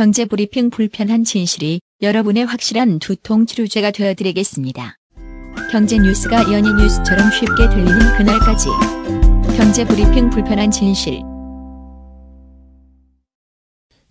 경제브리핑 불편한 진실이 여러분의 확실한 두통 치료제가 되어드리겠습니다. 경제 뉴스가 연예 뉴스처럼 쉽게 들리는 그날까지. 경제브리핑 불편한 진실.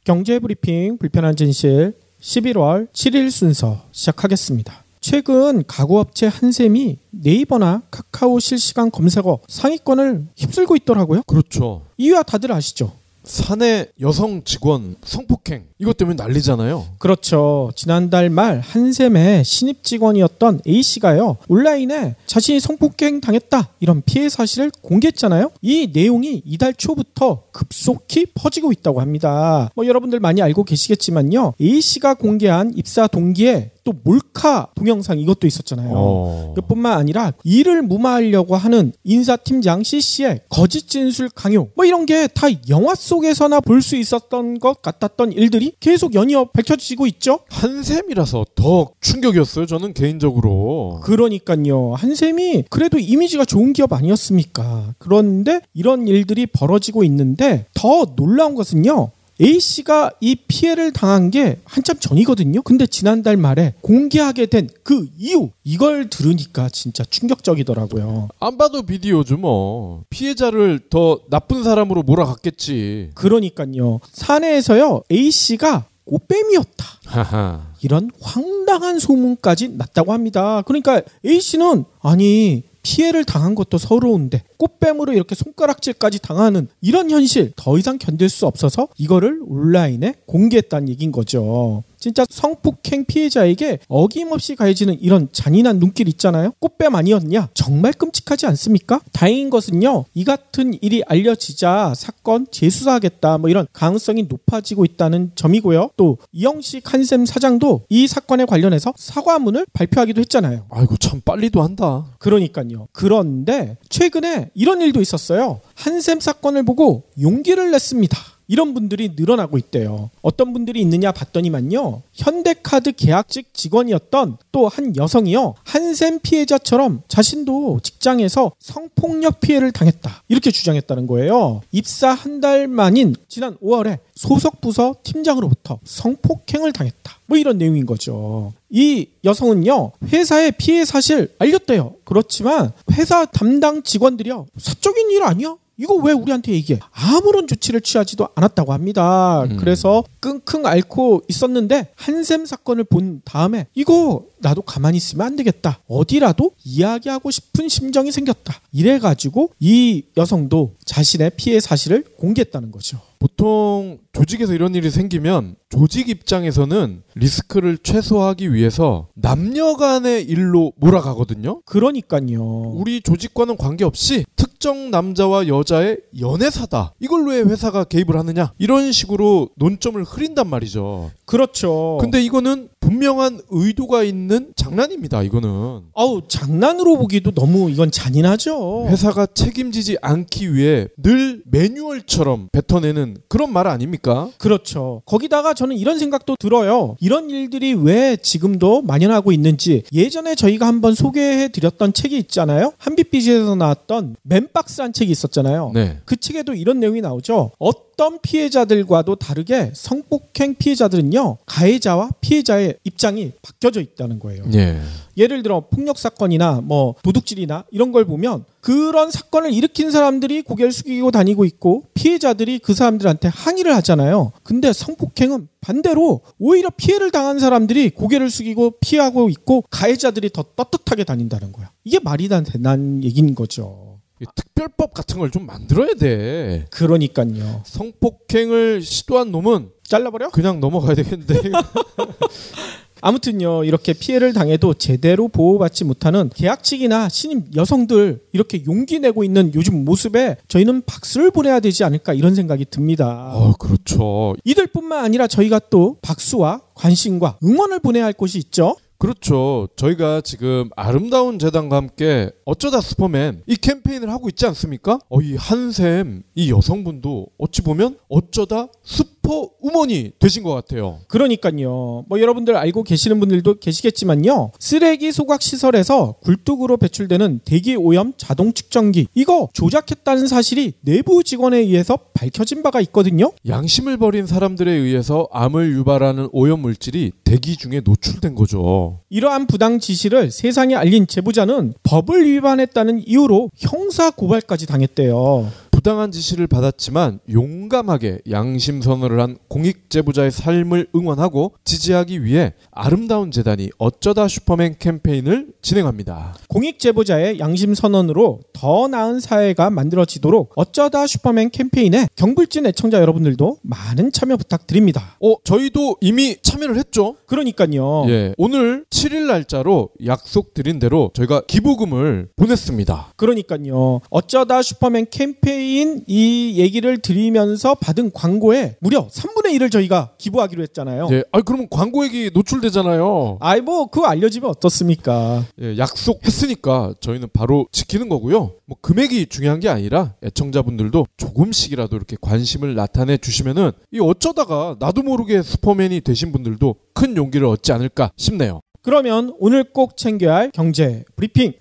경제브리핑 불편한 진실 11월 7일 순서 시작하겠습니다. 최근 가구업체 한샘이 네이버나 카카오 실시간 검색어 상위권을 휩쓸고 있더라고요. 그렇죠. 이유야 다들 아시죠? 사내 여성 직원 성폭행 이것 때문에 난리잖아요. 그렇죠. 지난달 말 한샘의 신입 직원이었던 A씨가요. 온라인에 자신이 성폭행 당했다 이런 피해 사실을 공개했잖아요. 이 내용이 이달 초부터 급속히 퍼지고 있다고 합니다. 여러분들 많이 알고 계시겠지만요. A씨가 공개한 입사 동기에 또 몰카 동영상 이것도 있었잖아요. 그뿐만 아니라 이를 무마하려고 하는 인사팀장 C씨의 거짓 진술 강요 이런 게 다 영화 속에서나 볼 수 있었던 것 같았던 일들이 계속 연이어 밝혀지고 있죠. 한샘이라서 더 충격이었어요. 저는 개인적으로. 그러니까요. 한샘이 그래도 이미지가 좋은 기업 아니었습니까? 그런데 이런 일들이 벌어지고 있는데 더 놀라운 것은요. A씨가 이 피해를 당한 게 한참 전이거든요. 근데 지난달 말에 공개하게 된 그 이유 이걸 들으니까 진짜 충격적이더라고요. 안 봐도 비디오죠 뭐. 피해자를 더 나쁜 사람으로 몰아갔겠지. 그러니까요. 사내에서요. A씨가 꽃뱀이었다. 하하. 이런 황당한 소문까지 났다고 합니다. 그러니까 A씨는 아니 피해를 당한 것도 서러운데 꽃뱀으로 이렇게 손가락질까지 당하는 이런 현실 더 이상 견딜 수 없어서 이거를 온라인에 공개했다는 얘기인 거죠. 진짜 성폭행 피해자에게 어김없이 가해지는 이런 잔인한 눈길 있잖아요. 꽃뱀 아니었냐? 정말 끔찍하지 않습니까? 다행인 것은요. 이 같은 일이 알려지자 사건 재수사하겠다 이런 가능성이 높아지고 있다는 점이고요. 또 이영식 한샘 사장도 이 사건에 관련해서 사과문을 발표하기도 했잖아요. 아이고 참 빨리도 한다. 그러니까요. 그런데 최근에 이런 일도 있었어요. 한샘 사건을 보고 용기를 냈습니다. 이런 분들이 늘어나고 있대요. 어떤 분들이 있느냐 봤더니만요. 현대카드 계약직 직원이었던 또 한 여성이요. 한샘 피해자처럼 자신도 직장에서 성폭력 피해를 당했다. 이렇게 주장했다는 거예요. 입사 한 달 만인 지난 5월에 소속 부서 팀장으로부터 성폭행을 당했다. 이런 내용인 거죠. 이 여성은요. 회사에 피해 사실 알렸대요. 그렇지만 회사 담당 직원들이요. 사적인 일 아니야? 이거 왜 우리한테 얘기해? 아무런 조치를 취하지도 않았다고 합니다. 그래서 끙끙 앓고 있었는데 한샘 사건을 본 다음에 이거 나도 가만히 있으면 안 되겠다. 어디라도 이야기하고 싶은 심정이 생겼다. 이래가지고 이 여성도 자신의 피해 사실을 공개했다는 거죠. 보통 조직에서 이런 일이 생기면 조직 입장에서는 리스크를 최소화하기 위해서 남녀 간의 일로 몰아가거든요. 그러니까요. 우리 조직과는 관계없이 특정 남자와 여자의 연애사다. 이걸로 왜 회사가 개입을 하느냐. 이런 식으로 논점을 흐린단 말이죠. 그렇죠. 근데 이거는 분명한 의도가 있는 장난입니다. 이거는. 장난으로 보기도 너무 이건 잔인하죠. 회사가 책임지지 않기 위해 늘 매뉴얼처럼 뱉어내는 그런 말 아닙니까? 그렇죠. 거기다가 저는 이런 생각도 들어요. 이런 일들이 왜 지금도 만연하고 있는지 예전에 저희가 한번 소개해드렸던 책이 있잖아요. 한빛빛에서 나왔던 맨박스한 책이 있었잖아요. 네. 그 책에도 이런 내용이 나오죠. 어떤 피해자들과도 다르게 성폭행 피해자들은요. 가해자와 피해자의 입장이 바뀌어져 있다는 거예요. 예. 예를 들어 폭력 사건이나 도둑질이나 이런 걸 보면 그런 사건을 일으킨 사람들이 고개를 숙이고 다니고 있고 피해자들이 그 사람들한테 항의를 하잖아요. 근데 성폭행은 반대로 오히려 피해를 당한 사람들이 고개를 숙이고 피하고 있고 가해자들이 더 떳떳하게 다닌다는 거야. 이게 말이 되는 얘기인 거죠. 특별법 같은 걸 좀 만들어야 돼. 그러니까요. 성폭행을 시도한 놈은 잘라버려? 그냥 넘어가야 되겠는데. 아무튼요. 이렇게 피해를 당해도 제대로 보호받지 못하는 계약직이나 신입 여성들 이렇게 용기 내고 있는 요즘 모습에 저희는 박수를 보내야 되지 않을까 이런 생각이 듭니다. 그렇죠. 이들뿐만 아니라 저희가 또 박수와 관심과 응원을 보내야 할 곳이 있죠. 그렇죠. 저희가 지금 아름다운 재단과 함께 어쩌다 슈퍼맨 이 캠페인을 하고 있지 않습니까? 이 한샘 이 여성분도 어찌 보면 어쩌다 슈퍼우먼이 되신 것 같아요. 그러니까요. 뭐 여러분들 알고 계시는 분들도 계시겠지만요. 쓰레기 소각 시설에서 굴뚝으로 배출되는 대기 오염 자동 측정기 이거 조작했다는 사실이 내부 직원에 의해서 밝혀진 바가 있거든요. 양심을 버린 사람들에 의해서 암을 유발하는 오염 물질이 대기 중에 노출된 거죠. 이러한 부당 지시를 세상에 알린 제보자는 법을 위반했다는 이유로 형사 고발까지 당했대요. 부당한 지시를 받았지만 용감하게 양심 선언을 한 공익 제보자의 삶을 응원하고 지지하기 위해 아름다운 재단이 어쩌다 슈퍼맨 캠페인을 진행합니다. 공익 제보자의 양심 선언으로 더 나은 사회가 만들어지도록 어쩌다 슈퍼맨 캠페인에 경불진 애청자 여러분들도 많은 참여 부탁드립니다. 저희도 이미 참여를 했죠. 그러니까요. 예, 오늘 7일 날짜로 약속드린 대로 저희가 기부금을 보냈습니다. 그러니까요. 어쩌다 슈퍼맨 캠페인 이 얘기를 드리면서 받은 광고에 무려 3분의 1을 저희가 기부하기로 했잖아요. 예, 그러면 광고액이 노출되잖아요. 그거 알려지면 어떻습니까? 예, 약속했으니까 저희는 바로 지키는 거고요. 뭐 금액이 중요한 게 아니라 애청자분들도 조금씩이라도 이렇게 관심을 나타내 주시면은 이 어쩌다가 나도 모르게 슈퍼맨이 되신 분들도 큰 용기를 얻지 않을까 싶네요. 그러면 오늘 꼭 챙겨야 할 경제 브리핑.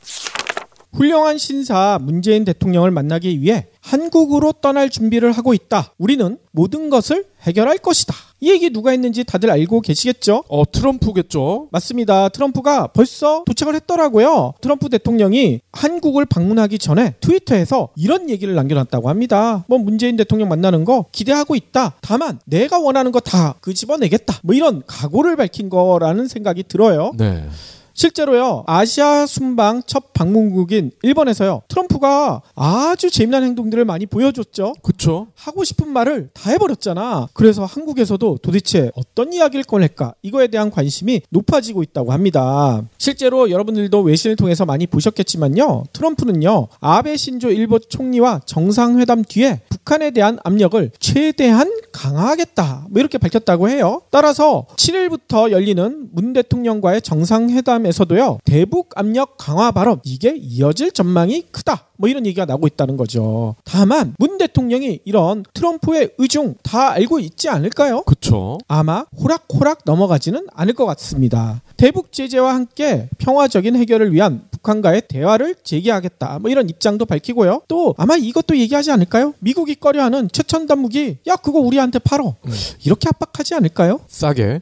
훌륭한 신사 문재인 대통령을 만나기 위해 한국으로 떠날 준비를 하고 있다. 우리는 모든 것을 해결할 것이다. 이 얘기 누가 했는지 다들 알고 계시겠죠? 트럼프겠죠. 맞습니다. 트럼프가 벌써 도착을 했더라고요. 트럼프 대통령이 한국을 방문하기 전에 트위터에서 이런 얘기를 남겨놨다고 합니다. 문재인 대통령 만나는 거 기대하고 있다. 다만 내가 원하는 거 다 끄집어내겠다. 이런 각오를 밝힌 거라는 생각이 들어요. 네. 실제로요, 아시아 순방 첫 방문국인 일본에서요, 트럼프가 아주 재미난 행동들을 많이 보여줬죠. 그쵸. 하고 싶은 말을 다 해버렸잖아. 그래서 한국에서도 도대체 어떤 이야기를 꺼낼까? 이거에 대한 관심이 높아지고 있다고 합니다. 실제로 여러분들도 외신을 통해서 많이 보셨겠지만요, 트럼프는요, 아베 신조 일본 총리와 정상회담 뒤에 북한에 대한 압력을 최대한 강화하겠다. 이렇게 밝혔다고 해요. 따라서 7일부터 열리는 문 대통령과의 정상회담에서도요, 대북 압력 강화 발언 이게 이어질 전망이 크다. 이런 얘기가 나오고 있다는 거죠. 다만 문 대통령이 이런 트럼프의 의중 다 알고 있지 않을까요? 그쵸. 아마 호락호락 넘어가지는 않을 것 같습니다. 대북 제재와 함께 평화적인 해결을 위한 북한과의 대화를 재개하겠다. 이런 입장도 밝히고요. 또 아마 이것도 얘기하지 않을까요? 미국이 꺼려하는 최첨단 무기, 야 그거 우리한테 팔어. 이렇게 압박하지 않을까요? 싸게.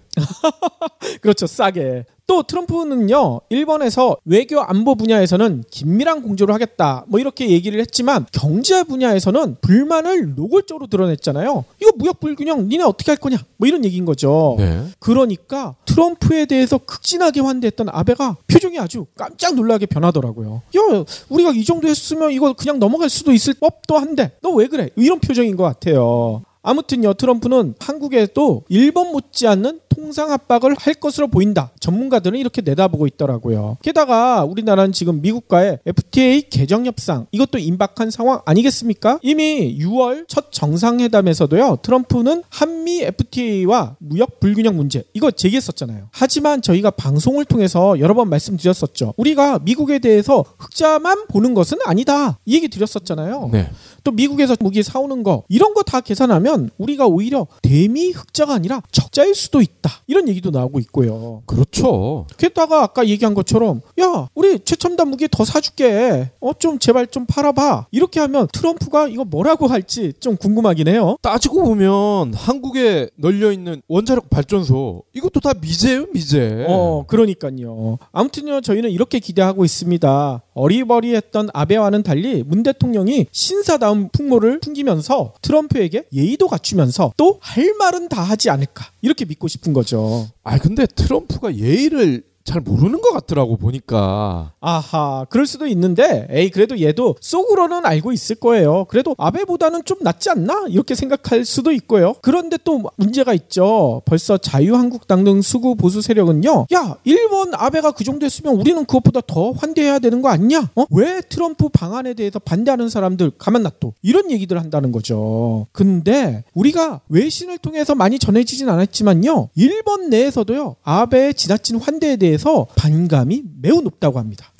그렇죠. 싸게. 또 트럼프는요, 일본에서 외교 안보 분야에서는 긴밀한 공조를 하겠다 이렇게 얘기를 했지만 경제 분야에서는 불만을 노골적으로 드러냈잖아요. 이거 무역 불균형 니네 어떻게 할 거냐 이런 얘기인 거죠. 네. 그러니까 트럼프에 대해서 극진하게 환대했던 아베가 표정이 아주 깜짝 놀라게 변하더라고요. 야 우리가 이 정도 했으면 이거 그냥 넘어갈 수도 있을 법도 한데 너 왜 그래? 이런 표정인 것 같아요. 아무튼요, 트럼프는 한국에도 일본 못지않는 통상 압박을 할 것으로 보인다. 전문가들은 이렇게 내다보고 있더라고요. 게다가 우리나라는 지금 미국과의 FTA 개정 협상 이것도 임박한 상황 아니겠습니까? 이미 6월 첫 정상회담에서도요, 트럼프는 한미 FTA와 무역 불균형 문제 이거 제기했었잖아요. 하지만 저희가 방송을 통해서 여러 번 말씀드렸었죠. 우리가 미국에 대해서 흑자만 보는 것은 아니다. 이 얘기 드렸었잖아요. 네. 또 미국에서 무기 사오는 거 이런 거 다 계산하면 우리가 오히려 대미 흑자가 아니라 적자일 수도 있다. 이런 얘기도 나오고 있고요. 그렇죠. 게다가 아까 얘기한 것처럼 야 우리 최첨단 무기 더 사줄게. 좀 제발 좀 팔아봐. 이렇게 하면 트럼프가 이거 뭐라고 할지 좀 궁금하긴 해요. 따지고 보면 한국에 널려있는 원자력 발전소 이것도 다 미제예요, 미제. 그러니까요. 아무튼요, 저희는 이렇게 기대하고 있습니다. 어리버리했던 아베와는 달리 문 대통령이 신사다운 풍모를 풍기면서 트럼프에게 예의도 갖추면서 또 할 말은 다 하지 않을까 이렇게 믿고 싶은 거죠. 근데 트럼프가 예의를 잘 모르는 것 같더라고 보니까. 아하, 그럴 수도 있는데 그래도 얘도 속으로는 알고 있을 거예요. 그래도 아베보다는 좀 낫지 않나? 이렇게 생각할 수도 있고요. 그런데 또 문제가 있죠. 벌써 자유한국당 등 수구 보수 세력은요, 야 일본 아베가 그 정도 했으면 우리는 그것보다 더 환대해야 되는 거 아니냐? 왜 트럼프 방안에 대해서 반대하는 사람들 가만 놔둬? 이런 얘기들 한다는 거죠. 근데 우리가 외신을 통해서 많이 전해지진 않았지만요, 일본 내에서도요, 아베의 지나친 환대에 대해서 대해서 반감이 매우 높다고 합니다.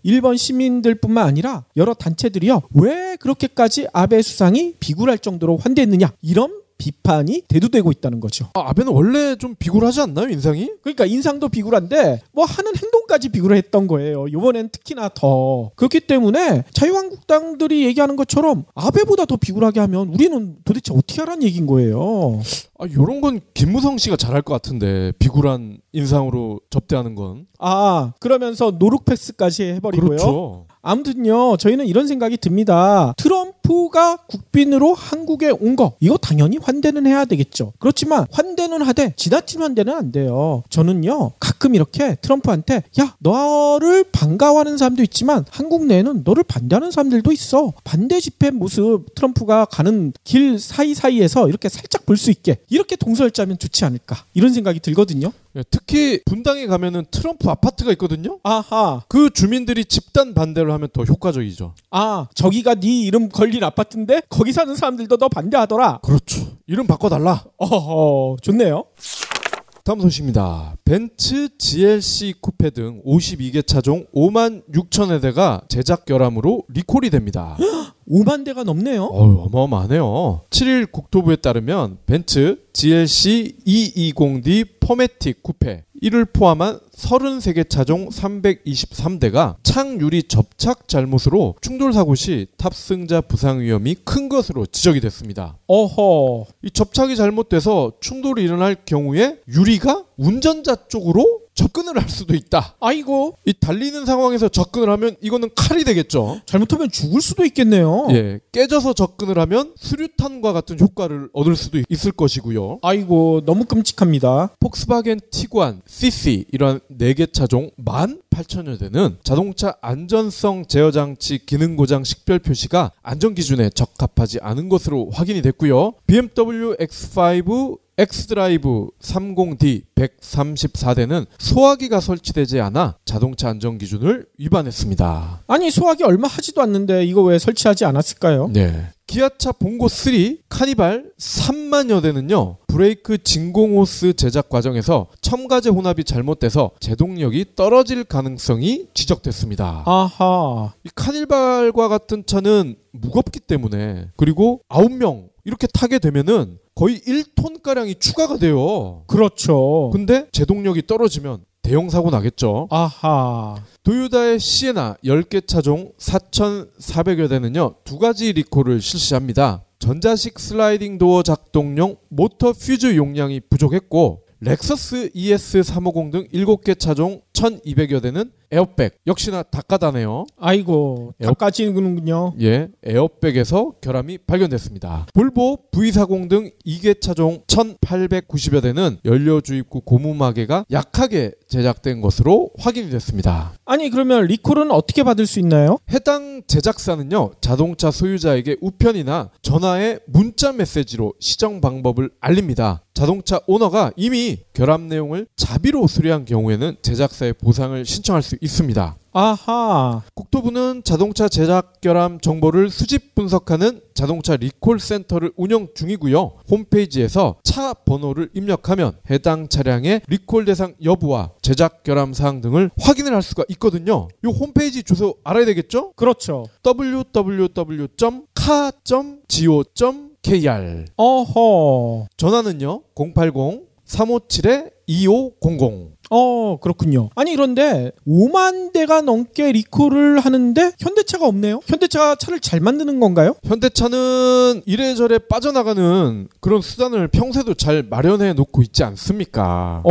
일본 시민들뿐만 아니라 여러 단체들이요. 왜 그렇게까지 아베 수상이 비굴할 정도로 환대했느냐 이런 비판이 대두되고 있다는 거죠. 아베는 원래 좀 비굴하지 않나요, 인상이? 그러니까 인상도 비굴한데 뭐 하는 행동까지 비굴했던 거예요. 이번엔 특히나 더. 그렇기 때문에 자유한국당들이 얘기하는 것처럼 아베보다 더 비굴하게 하면 우리는 도대체 어떻게 하라는 얘기인 거예요. 요런 건 김무성 씨가 잘할 것 같은데, 비굴한 인상으로 접대하는 건. 그러면서 노룩 패스까지 해버리고요. 그렇죠. 아무튼요, 저희는 이런 생각이 듭니다. 트럼프가 국빈으로 한국에 온 거, 이거 당연히 환대는 해야 되겠죠. 그렇지만 환대는 하되 지나친 환대는 안 돼요. 저는요, 가끔 이렇게 트럼프한테 야, 너를 반가워하는 사람도 있지만 한국 내에는 너를 반대하는 사람들도 있어. 반대 집회 모습 트럼프가 가는 길 사이사이에서 이렇게 살짝 볼 수 있게 이렇게 동서를 짜면 좋지 않을까, 이런 생각이 들거든요. 특히 분당에 가면은 트럼프 아파트가 있거든요. 그 주민들이 집단 반대를 하면 더 효과적이죠. 저기가 네 이름 걸린 아파트인데 거기 사는 사람들도 너 반대하더라. 그렇죠. 이름 바꿔달라. 좋네요. 다음 소식입니다. 벤츠 GLC 쿠페 등 52개 차종 5만 6천여 대가 제작 결함으로 리콜이 됩니다. 5만 대가 넘네요. 어마어마하네요. 7일 국토부에 따르면 벤츠 GLC 220D 포매틱 쿠페 이를 포함한 33개 차종 323대가 창유리 접착 잘못으로 충돌 사고 시 탑승자 부상 위험이 큰 것으로 지적이 됐습니다. 이 접착이 잘못돼서 충돌이 일어날 경우에 유리가 운전자 쪽으로 접근을 할 수도 있다. 아이고. 이 달리는 상황에서 접근을 하면 이거는 칼이 되겠죠. 잘못하면 죽을 수도 있겠네요. 예, 깨져서 접근을 하면 수류탄과 같은 효과를 얻을 수도 있을 것이고요. 아이고, 너무 끔찍합니다. 폭스바겐 티구안, CC 이런 4개 차종 18,000여 대는 자동차 안전성 제어장치 기능 고장 식별 표시가 안전기준에 적합하지 않은 것으로 확인이 됐고요. BMW X5 X드라이브 30D 134대는 소화기가 설치되지 않아 자동차 안전기준을 위반했습니다. 아니, 소화기 얼마 하지도 않는데 이거 왜 설치하지 않았을까요? 네. 기아차 봉고 3 카니발 3만여 대는요, 브레이크 진공호스 제작 과정에서 첨가제 혼합이 잘못돼서 제동력이 떨어질 가능성이 지적됐습니다. 이 카니발과 같은 차는 무겁기 때문에, 그리고 9명 이렇게 타게 되면은 거의 1톤가량이 추가가 돼요. 그렇죠. 근데 제동력이 떨어지면 대형 사고 나겠죠. 도요타의 시에나 10개 차종 4,400여 대는요, 2가지 리콜을 실시합니다. 전자식 슬라이딩 도어 작동용 모터 퓨즈 용량이 부족했고, 렉서스 ES350 등 7개 차종 1,200여 대는 에어백 역시나 닦아다네요. 아이고, 닦아지는군요. 예, 에어백에서 결함이 발견됐습니다. 볼보 V40 등 2개 차종 1,890여 대는 연료 주입구 고무마개가 약하게 제작된 것으로 확인이 됐습니다. 아니, 그러면 리콜은 어떻게 받을 수 있나요? 해당 제작사는요, 자동차 소유자에게 우편이나 전화의 문자 메시지로 시정 방법을 알립니다. 자동차 오너가 이미 결함 내용을 자비로 수리한 경우에는 제작사에 보상을 신청할 수 있습니다. 국토부는 자동차 제작 결함 정보를 수집 분석하는 자동차 리콜 센터를 운영 중이고요. 홈페이지에서 차 번호를 입력하면 해당 차량의 리콜 대상 여부와 제작 결함 사항 등을 확인을 할 수가 있거든요. 이 홈페이지 주소 알아야 되겠죠? 그렇죠. www.car.go.kr. 전화는요 080-357-2500. 그렇군요. 아니, 그런데 5만 대가 넘게 리콜을 하는데 현대차가 없네요. 현대차가 차를 잘 만드는 건가요? 현대차는 이래저래 빠져나가는 그런 수단을 평소에도 잘 마련해 놓고 있지 않습니까?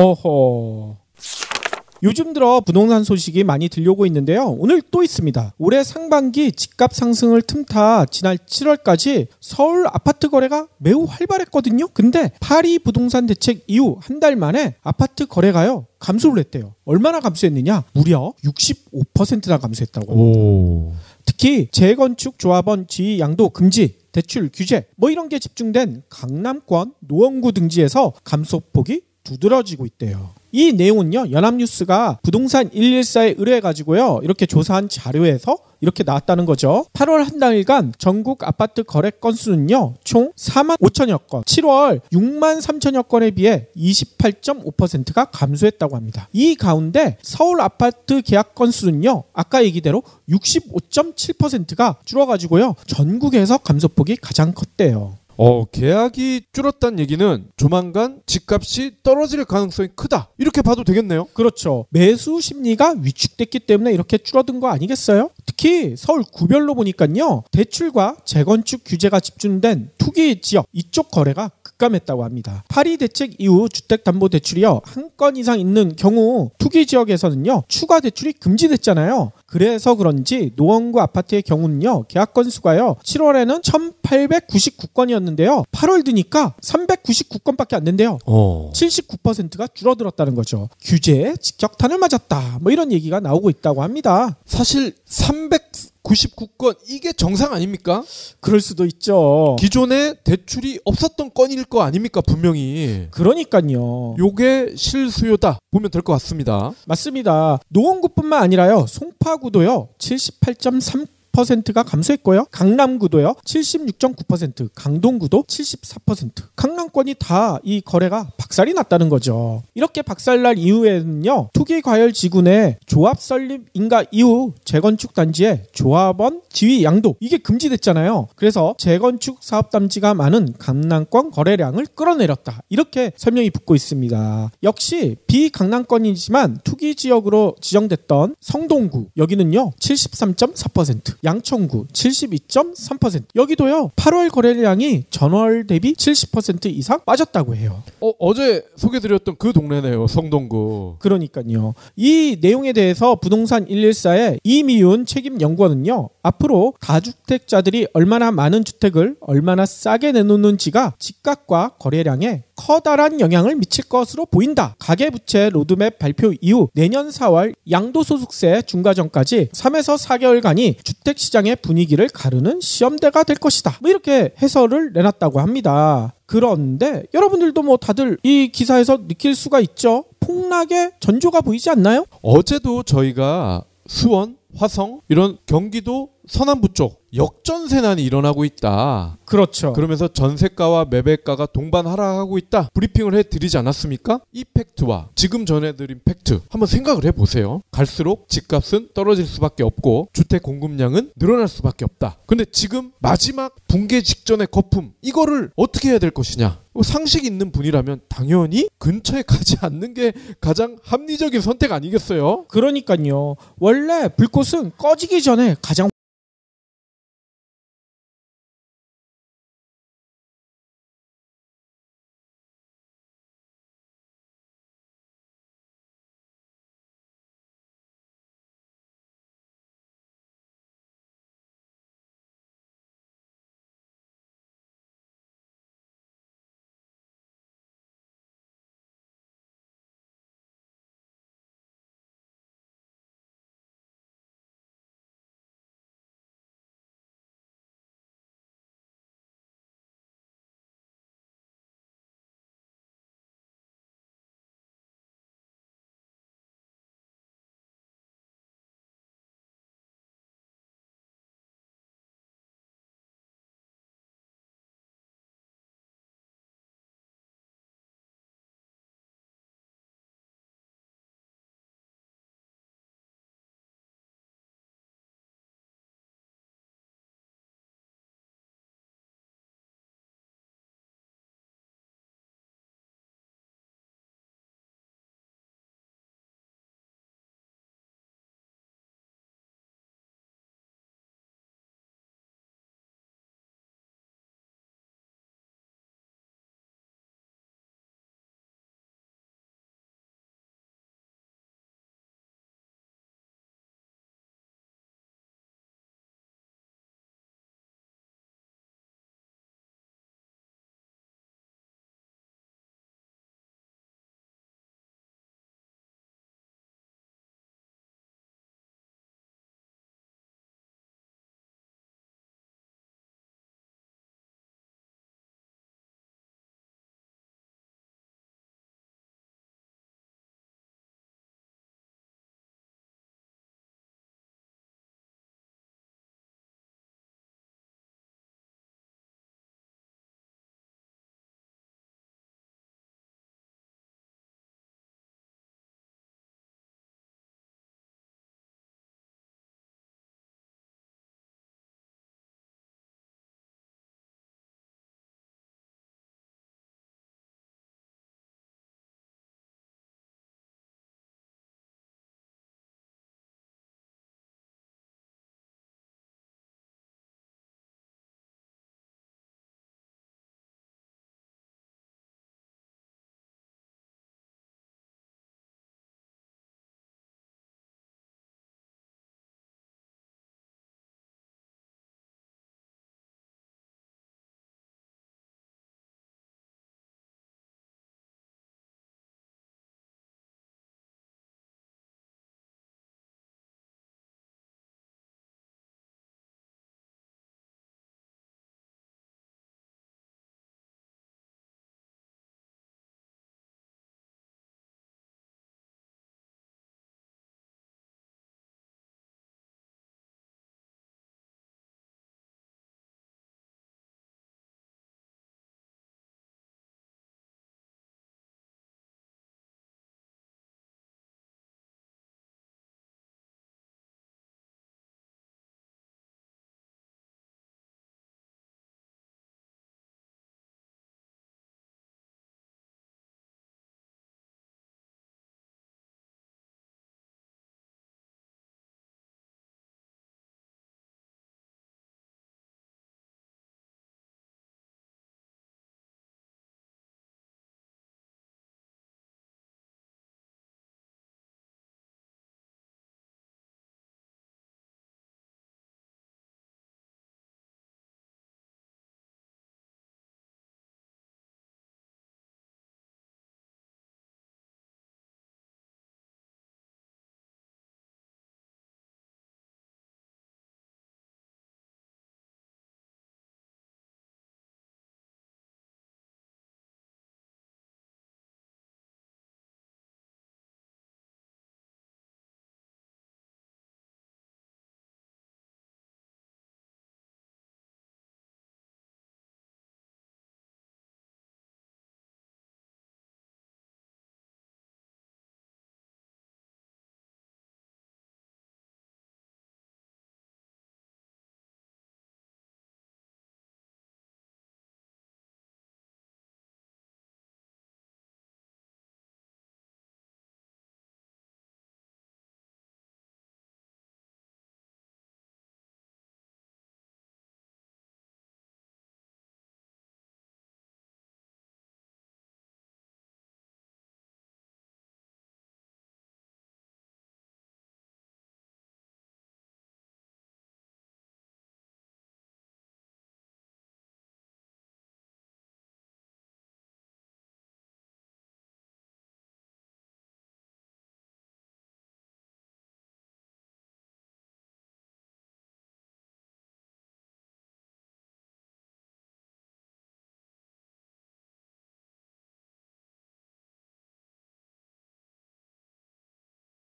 요즘 들어 부동산 소식이 많이 들려오고 있는데요. 오늘 또 있습니다. 올해 상반기 집값 상승을 틈타 지난 7월까지 서울 아파트 거래가 매우 활발했거든요. 근데 파리 부동산 대책 이후 한 달 만에 아파트 거래가요, 감소를 했대요. 얼마나 감소했느냐? 무려 65%나 감소했다고. 특히 재건축 조합원 지위 양도 금지, 대출 규제 이런 게 집중된 강남권 노원구 등지에서 감소폭이 두드러지고 있대요. 이 내용은요, 연합뉴스가 부동산 114에 의뢰해가지고요, 이렇게 조사한 자료에서 이렇게 나왔다는 거죠. 8월 한 달간 전국 아파트 거래 건수는요, 총 4만 5천여 건, 7월 6만 3천여 건에 비해 28.5%가 감소했다고 합니다. 이 가운데 서울 아파트 계약 건수는요, 아까 얘기대로 65.7%가 줄어가지고요, 전국에서 감소폭이 가장 컸대요. 계약이 줄었다는 얘기는 조만간 집값이 떨어질 가능성이 크다, 이렇게 봐도 되겠네요. 그렇죠. 매수 심리가 위축됐기 때문에 이렇게 줄어든 거 아니겠어요? 특히 서울 구별로 보니까요, 대출과 재건축 규제가 집중된 투기 지역 이쪽 거래가 급감했다고 합니다. 파리 대책 이후 주택담보대출이요, 한 건 이상 있는 경우 투기 지역에서는요, 추가 대출이 금지됐잖아요. 그래서 그런지 노원구 아파트의 경우는요, 계약 건수가요, 7월에는 1,899건이었는데요 8월 드니까 399건밖에 안 된대요. 79%가 줄어들었다는 거죠. 규제에 직격탄을 맞았다, 뭐 이런 얘기가 나오고 있다고 합니다. 사실 399건 이게 정상 아닙니까? 그럴 수도 있죠. 기존에 대출이 없었던 건일 거 아닙니까? 분명히. 그러니까요. 요게 실수요다 보면 될 것 같습니다. 맞습니다. 노원구뿐만 아니라요, 송파구도요 78.3%가 감소했고요, 강남구도요 76.9%, 강동구도 74%, 강남권이 다 이 거래가 박살이 났다는 거죠. 이렇게 박살날 이후에는요, 투기과열지구 조합 설립 인가 이후 재건축 단지에 조합원 지위 양도, 이게 금지됐잖아요. 그래서 재건축 사업단지가 많은 강남권 거래량을 끌어내렸다, 이렇게 설명이 붙고 있습니다. 역시 비강남권이지만 투기지역으로 지정됐던 성동구, 여기는요 73.4%, 양천구 72.3%, 여기도요 8월 거래량이 전월 대비 70% 이상 빠졌다고 해요. 어제 소개드렸던 그 동네네요, 성동구. 그러니까요. 이 내용에 대해서 부동산 114의 이미윤 책임연구원은요, 앞으로 다주택자들이 얼마나 많은 주택을 얼마나 싸게 내놓는지가 집값과 거래량에 커다란 영향을 미칠 것으로 보인다. 가계부채 로드맵 발표 이후 내년 4월 양도소득세 중과점까지 3에서 4개월간이 주택시장의 분위기를 가르는 시험대가 될 것이다, 뭐 이렇게 해설을 내놨다고 합니다. 그런데 여러분들도 뭐 다들 이 기사에서 느낄 수가 있죠. 폭락의 전조가 보이지 않나요? 어제도 저희가 수원, 화성, 이런 경기도 서남부 쪽 역전세난이 일어나고 있다. 그렇죠. 그러면서 전세가와 매매가가 동반 하락하고 있다, 브리핑을 해드리지 않았습니까? 이 팩트와 지금 전해드린 팩트 한번 생각을 해보세요. 갈수록 집값은 떨어질 수밖에 없고 주택 공급량은 늘어날 수밖에 없다. 근데 지금 마지막 붕괴 직전의 거품, 이거를 어떻게 해야 될 것이냐? 상식 있는 분이라면 당연히 근처에 가지 않는 게 가장 합리적인 선택 아니겠어요? 그러니까요. 원래 불꽃은 꺼지기 전에 가장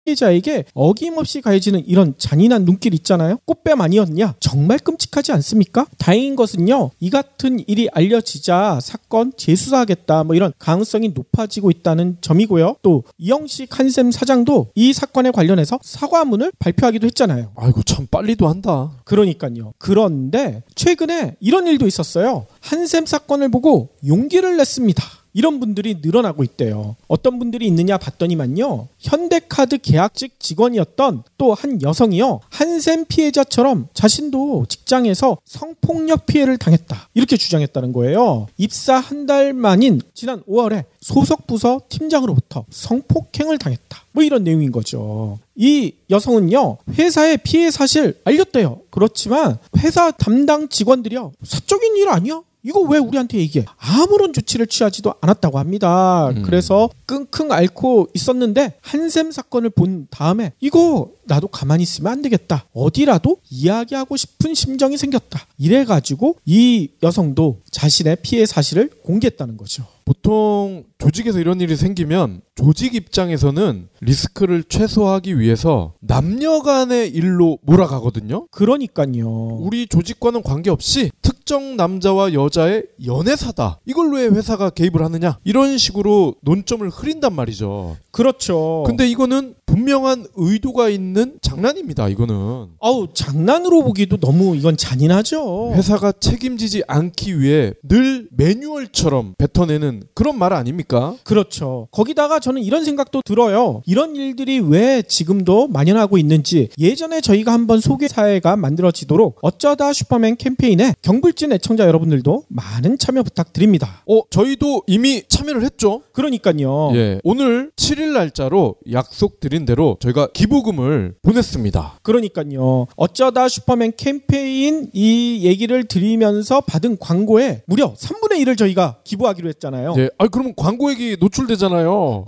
피해자에게 어김없이 가해지는 이런 잔인한 눈길 있잖아요. 꽃뱀 아니었냐? 정말 끔찍하지 않습니까? 다행인 것은요, 이 같은 일이 알려지자 사건 재수사하겠다 이런 가능성이 높아지고 있다는 점이고요. 또 이영식 한샘 사장도 이 사건에 관련해서 사과문을 발표하기도 했잖아요. 아이고 참 빨리도 한다. 그러니까요. 그런데 최근에 이런 일도 있었어요. 한샘 사건을 보고 용기를 냈습니다. 이런 분들이 늘어나고 있대요. 어떤 분들이 있느냐 봤더니만요, 현대카드 계약직 직원이었던 또 한 여성이요, 한샘 피해자처럼 자신도 직장에서 성폭력 피해를 당했다, 이렇게 주장했다는 거예요. 입사 한 달 만인 지난 5월에 소속 부서 팀장으로부터 성폭행을 당했다, 이런 내용인 거죠. 이 여성은요, 회사에 피해 사실 알렸대요. 그렇지만 회사 담당 직원들이요, 사적인 일 아니야? 이거 왜 우리한테 얘기해? 아무런 조치를 취하지도 않았다고 합니다. 그래서 끙끙 앓고 있었는데 한샘 사건을 본 다음에 이거 나도 가만히 있으면 안 되겠다, 어디라도 이야기하고 싶은 심정이 생겼다, 이래가지고 이 여성도 자신의 피해 사실을 공개했다는 거죠. 보통 조직에서 이런 일이 생기면 조직 입장에서는 리스크를 최소화하기 위해서 남녀 간의 일로 몰아가거든요. 그러니까요. 우리 조직과는 관계없이 특정 남자와 여자의 연애사다, 이걸로 왜 회사가 개입을 하느냐, 이런 식으로 논점을 흐린단 말이죠. 그렇죠. 근데 이거는 분명한 의도가 있는 장난입니다. 이거는 장난으로 보기도 너무 이건 잔인하죠. 회사가 책임지지 않기 위해 늘 매뉴얼처럼 뱉어내는 그런 말 아닙니까? 그렇죠. 거기다가 저는 이런 생각도 들어요. 이런 일들이 왜 지금도 만연하고 있는지, 예전에 저희가 한번 소개 사회가 만들어지도록 어쩌다 슈퍼맨 캠페인에 경불진 애청자 여러분들도 많은 참여 부탁드립니다. 저희도 이미 참여를 했죠. 그러니까요. 예, 오늘 7일 날짜로 약속드린 대로 저희가 기부금을 보냈습니다. 그러니까요. 어쩌다 슈퍼맨 캠페인 이 얘기를 드리면서 받은 광고에 무려 3분의 1을 저희가 기부하기로 했잖아요. 예, 그러면 광고액이 노출되잖아요.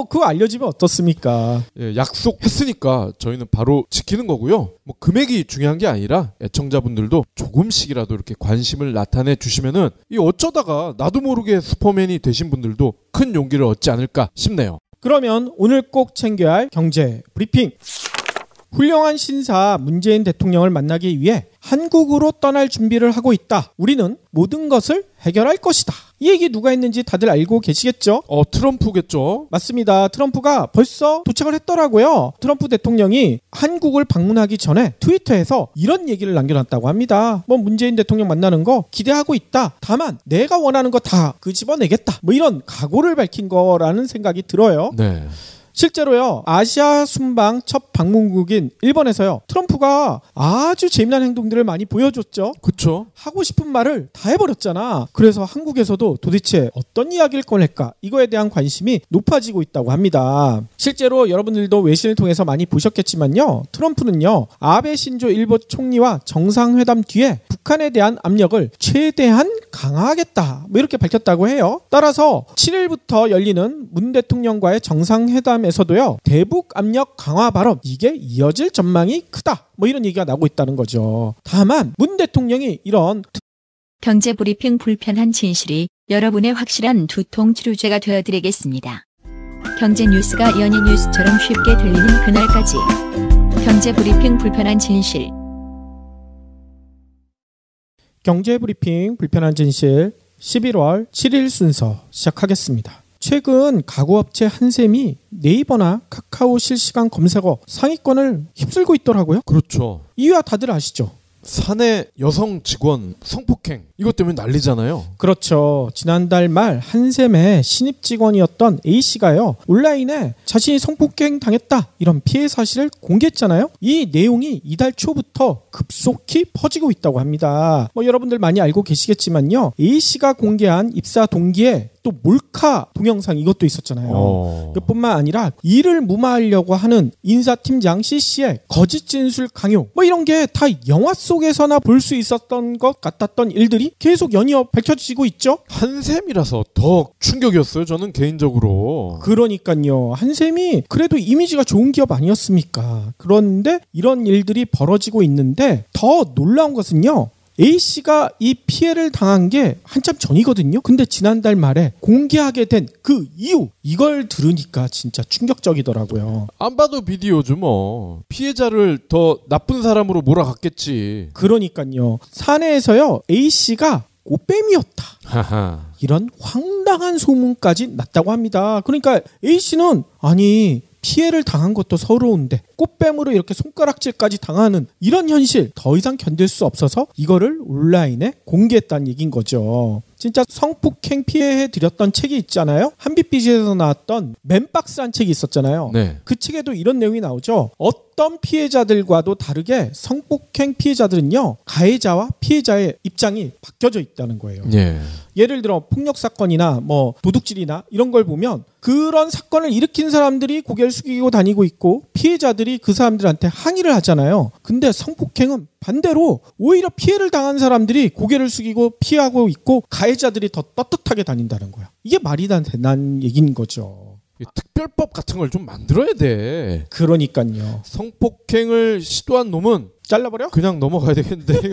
그거 알려지면 어떻습니까? 예, 약속했으니까 저희는 바로 지키는 거고요. 금액이 중요한 게 아니라 애청자분들도 조금씩이라도 이렇게 관심을 나타내 주시면은 이 어쩌다가 나도 모르게 슈퍼맨이 되신 분들도 큰 용기를 얻지 않을까 싶네요. 그러면 오늘 꼭 챙겨야 할 경제 브리핑. 훌륭한 신사 문재인 대통령을 만나기 위해 한국으로 떠날 준비를 하고 있다. 우리는 모든 것을 해결할 것이다. 이 얘기 누가 했는지 다들 알고 계시겠죠? 트럼프겠죠. 맞습니다. 트럼프가 벌써 도착을 했더라고요. 트럼프 대통령이 한국을 방문하기 전에 트위터에서 이런 얘기를 남겨놨다고 합니다. 문재인 대통령 만나는 거 기대하고 있다. 다만 내가 원하는 거 다 끄집어내겠다. 이런 각오를 밝힌 거라는 생각이 들어요. 네. 실제로요, 아시아 순방 첫 방문국인 일본에서요, 트럼프가 아주 재미난 행동들을 많이 보여줬죠. 그렇죠. 하고 싶은 말을 다 해버렸잖아. 그래서 한국에서도 도대체 어떤 이야기를 꺼낼까, 이거에 대한 관심이 높아지고 있다고 합니다. 실제로 여러분들도 외신을 통해서 많이 보셨겠지만요, 트럼프는요, 아베 신조 일본 총리와 정상회담 뒤에 북한에 대한 압력을 최대한 강화하겠다, 이렇게 밝혔다고 해요. 따라서 7일부터 열리는 문 대통령과의 정상회담에서도요, 대북 압력 강화 발언, 이게 이어질 전망이 크다, 이런 얘기가 나오고 있다는 거죠. 다만 문 대통령이 이런 경제 브리핑 불편한 진실이 여러분의 확실한 두통 치료제가 되어드리겠습니다. 경제 뉴스가 연예 뉴스처럼 쉽게 들리는 그날까지. 경제 브리핑 불편한 진실. 경제 브리핑 불편한 진실 11월 7일 순서 시작하겠습니다. 최근 가구업체 한샘이 네이버나 카카오 실시간 검색어 상위권을 휩쓸고 있더라고요. 그렇죠. 이유야 다들 아시죠? 사내 여성 직원 성폭행, 이것 때문에 난리잖아요. 그렇죠. 지난달 말 한샘의 신입 직원이었던 A씨가요, 온라인에 자신이 성폭행 당했다, 이런 피해 사실을 공개했잖아요. 이 내용이 이달 초부터 급속히 퍼지고 있다고 합니다. 여러분들 많이 알고 계시겠지만요, A씨가 공개한 입사 동기에 또 몰카 동영상 이것도 있었잖아요. 그뿐만 아니라 이를 무마하려고 하는 인사팀장 C씨의 거짓 진술 강요, 이런 게 다 영화 속에서나 볼 수 있었던 것 같았던 일들이 계속 연이어 밝혀지고 있죠. 한샘이라서 더 충격이었어요, 저는 개인적으로. 그러니까요. 한샘이 그래도 이미지가 좋은 기업 아니었습니까? 그런데 이런 일들이 벌어지고 있는데 더 놀라운 것은요, A씨가 이 피해를 당한 게 한참 전이거든요. 근데 지난달 말에 공개하게 된 그 이유, 이걸 들으니까 진짜 충격적이더라고요. 안 봐도 비디오죠 뭐. 피해자를 더 나쁜 사람으로 몰아갔겠지. 그러니까요. 사내에서요, A씨가 꽃뱀이었다. 하하. 이런 황당한 소문까지 났다고 합니다. 그러니까 A씨는 아니 피해를 당한 것도 서러운데 꽃뱀으로 이렇게 손가락질까지 당하는 이런 현실 더 이상 견딜 수 없어서 이거를 온라인에 공개했다는 얘기인 거죠. 진짜 성폭행 피해해드렸던 책이 있잖아요. 한빛빛에서 나왔던 맨박스란 책이 있었잖아요. 네. 그 책에도 이런 내용이 나오죠. 어떤 피해자들과도 다르게 성폭행 피해자들은요, 가해자와 피해자의 입장이 바뀌어져 있다는 거예요. 예. 예를 들어 폭력 사건이나 뭐 도둑질이나 이런 걸 보면 그런 사건을 일으킨 사람들이 고개를 숙이고 다니고 있고 피해자들이 그 사람들한테 항의를 하잖아요. 근데 성폭행은 반대로 오히려 피해를 당한 사람들이 고개를 숙이고 피하고 있고 가해자들이 더 떳떳하게 다닌다는 거야. 이게 말이 되는 얘기인 거죠. 특별법 같은 걸 좀 만들어야 돼. 그러니까요. 성폭행을 시도한 놈은 잘라버려? 그냥 넘어가야 되겠는데.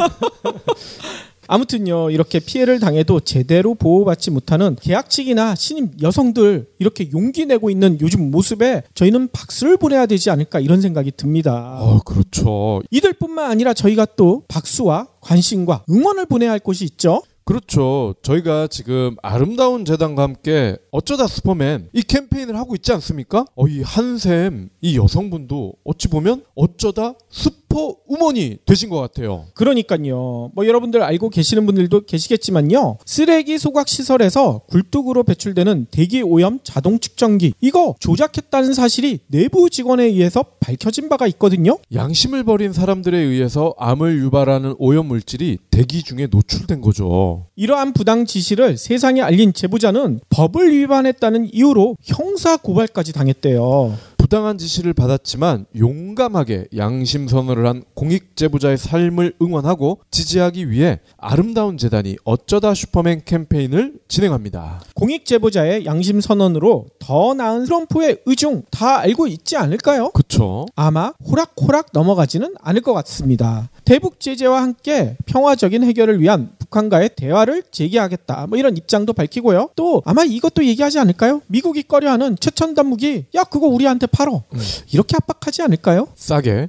아무튼요, 이렇게 피해를 당해도 제대로 보호받지 못하는 계약직이나 신임 여성들 이렇게 용기 내고 있는 요즘 모습에 저희는 박수를 보내야 되지 않을까 이런 생각이 듭니다. 그렇죠. 이들뿐만 아니라 저희가 또 박수와 관심과 응원을 보내야 할 곳이 있죠. 그렇죠. 저희가 지금 아름다운 재단과 함께 어쩌다 슈퍼맨 이 캠페인을 하고 있지 않습니까? 이 한샘 이 여성분도 어찌 보면 어쩌다 슈퍼우먼이 되신 것 같아요. 그러니까요. 뭐 여러분들 알고 계시는 분들도 계시겠지만요. 쓰레기 소각 시설에서 굴뚝으로 배출되는 대기 오염 자동 측정기 이거 조작했다는 사실이 내부 직원에 의해서 밝혀진 바가 있거든요. 양심을 버린 사람들에 의해서 암을 유발하는 오염 물질이 대기 중에 노출된 거죠. 이러한 부당 지시를 세상에 알린 제보자는 법을 위반했다는 이유로 형사 고발까지 당했대요. 부당한 지시를 받았지만 용감하게 양심 선언을 한 공익 제보자의 삶을 응원하고 지지하기 위해 아름다운 재단이 어쩌다 슈퍼맨 캠페인을 진행합니다. 공익 제보자의 양심 선언으로 더 나은 트럼프의 의중 다 알고 있지 않을까요? 그쵸? 아마 호락호락 넘어가지는 않을 것 같습니다. 대북 제재와 함께 평화적인 해결을 위한 북한과의 대화를 재개하겠다. 뭐 이런 입장도 밝히고요. 또 아마 이것도 얘기하지 않을까요? 미국이 꺼려하는 최첨단 무기, 야 그거 우리한테 팔어. 이렇게 압박하지 않을까요? 싸게.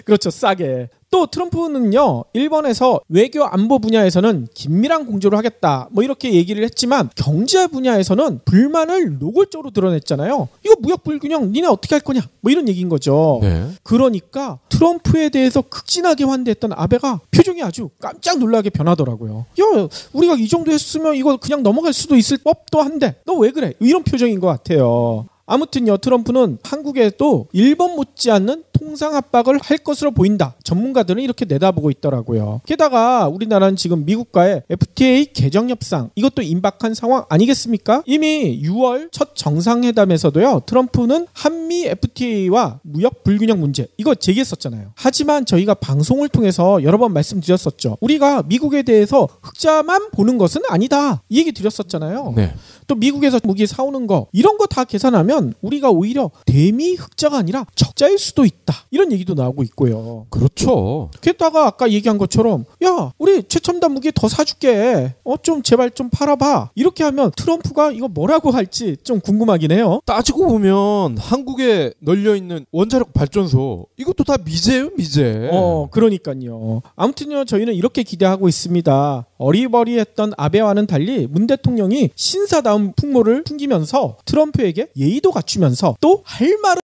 그렇죠, 싸게. 또 트럼프는요, 일본에서 외교 안보 분야에서는 긴밀한 공조를 하겠다 뭐 이렇게 얘기를 했지만 경제 분야에서는 불만을 노골적으로 드러냈잖아요. 이거 무역 불균형 니네 어떻게 할 거냐 뭐 이런 얘기인 거죠. 네. 그러니까 트럼프에 대해서 극진하게 환대했던 아베가 표정이 아주 깜짝 놀라게 변하더라고요. 야 우리가 이 정도 했으면 이거 그냥 넘어갈 수도 있을 법도 한데 너 왜 그래 이런 표정인 것 같아요. 아무튼요, 트럼프는 한국에도 일본 못지않는 통상 압박을 할 것으로 보인다. 전문가들은 이렇게 내다보고 있더라고요. 게다가 우리나라는 지금 미국과의 FTA 개정 협상 이것도 임박한 상황 아니겠습니까? 이미 6월 첫 정상회담에서도요, 트럼프는 한미 FTA와 무역 불균형 문제 이거 제기했었잖아요. 하지만 저희가 방송을 통해서 여러 번 말씀드렸었죠. 우리가 미국에 대해서 흑자만 보는 것은 아니다. 이 얘기 드렸었잖아요. 네. 또 미국에서 무기 사오는 거 이런 거 다 계산하면 우리가 오히려 대미 흑자가 아니라 적자일 수도 있다. 이런 얘기도 나오고 있고요. 그렇죠. 게다가 아까 얘기한 것처럼 야 우리 최첨단 무기 더 사줄게. 좀 제발 좀 팔아봐. 이렇게 하면 트럼프가 이거 뭐라고 할지 좀 궁금하긴 해요. 따지고 보면 한국에 널려있는 원자력 발전소 이것도 다 미제예요, 미제. 그러니까요. 아무튼요 저희는 이렇게 기대하고 있습니다. 어리버리했던 아베와는 달리 문 대통령이 신사다운 풍모를 풍기면서 트럼프에게 예의도 갖추면서 또 할 말은